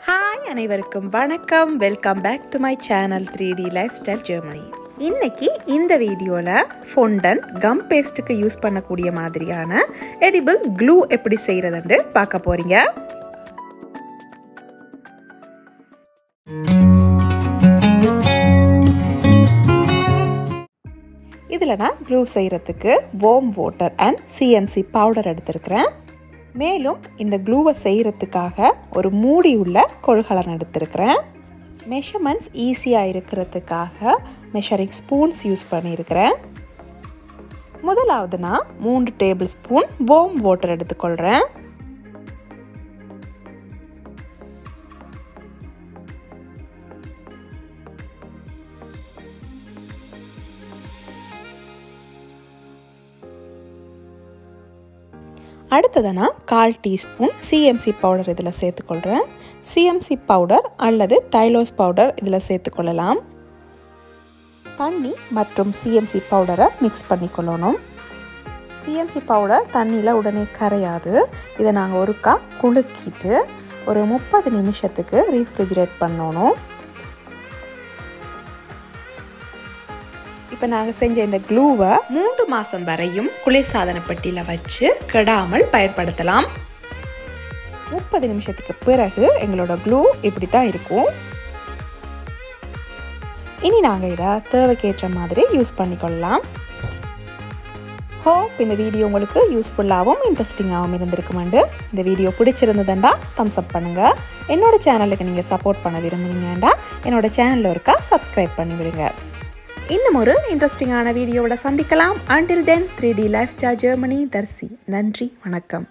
Hi அனைவருக்கும் வணக்கம். Welcome back to my channel 3D Lifestyle Germany. இன்னைக்கு இந்த வீடியோவில் ஃபொண்டன்ட் கம் பேஸ்ட்டுக்கு யூஸ் பண்ணக்கூடிய மாதிரியான எடிபிள் க்ளூ எப்படி செய்கிறதுன்னு பார்க்க போகிறீங்க. இதில் நான் க்ளூ செய்கிறதுக்கு warm water and CMC powder எடுத்திருக்கிறேன். மேலும் இந்த க்ளூவை செய்கிறதுக்காக ஒரு மூடி உள்ள கொள்கலன் எடுத்திருக்கிறேன். மெஷர்மெண்ட்ஸ் ஈஸியாக இருக்கிறதுக்காக மெஷரிங் ஸ்பூன்ஸ் யூஸ் பண்ணியிருக்கிறேன். முதலாவது நான் 3 டேபிள் ஸ்பூன் வார்ம் வாட்டர் எடுத்துக்கொள்கிறேன். அடுத்தது நான் 1/4 டீஸ்பூன் CMC பவுடர் இதில் சேர்த்துக்கொள்கிறேன். CMC பவுடர் அல்லது டைலோஸ் பவுடர் இதில் சேர்த்துக்கொள்ளலாம். தண்ணி மற்றும் CMC பவுடரை மிக்ஸ் பண்ணிக்கொள்ளணும். CMC பவுடர் தண்ணியில் உடனே கரையாது. இதை நாங்கள் ஒருக்கா குலுக்கிட்டு ஒரு 30 நிமிஷத்துக்கு ரீஃப்ரிஜரேட் பண்ணணும். இப்போ நாங்கள் செஞ்ச இந்த க்ளூவை 3 மாதம் வரையும் குளிர்சாதன பெட்டியில் வச்சு கெடாமல் பயன்படுத்தலாம். 30 நிமிஷத்துக்கு பிறகு எங்களோட க்ளூ இப்படி தான் இருக்கும். இனி நாங்கள் இதை தேவைக்கேற்ற மாதிரி யூஸ் பண்ணிக்கொள்ளலாம். ஹோப் இந்த வீடியோ உங்களுக்கு யூஸ்ஃபுல்லாகவும் இன்ட்ரெஸ்டிங்காகவும் இருந்திருக்குமெண்டு. இந்த வீடியோ பிடிச்சிருந்ததுண்டா தம்ஸ் அப் பண்ணுங்கள். என்னோட சேனலுக்கு நீங்கள் சப்போர்ட் பண்ண விரும்புனீங்கண்டா என்னோட சேனலில் ஒருக்கா சப்ஸ்கிரைப் பண்ணி விடுங்க. இன்னும் ஒரு இன்ட்ரெஸ்டிங்கான வீடியோவோட சந்திக்கலாம். Until then 3D Lifestyle Germany தர்சி. நன்றி, வணக்கம்.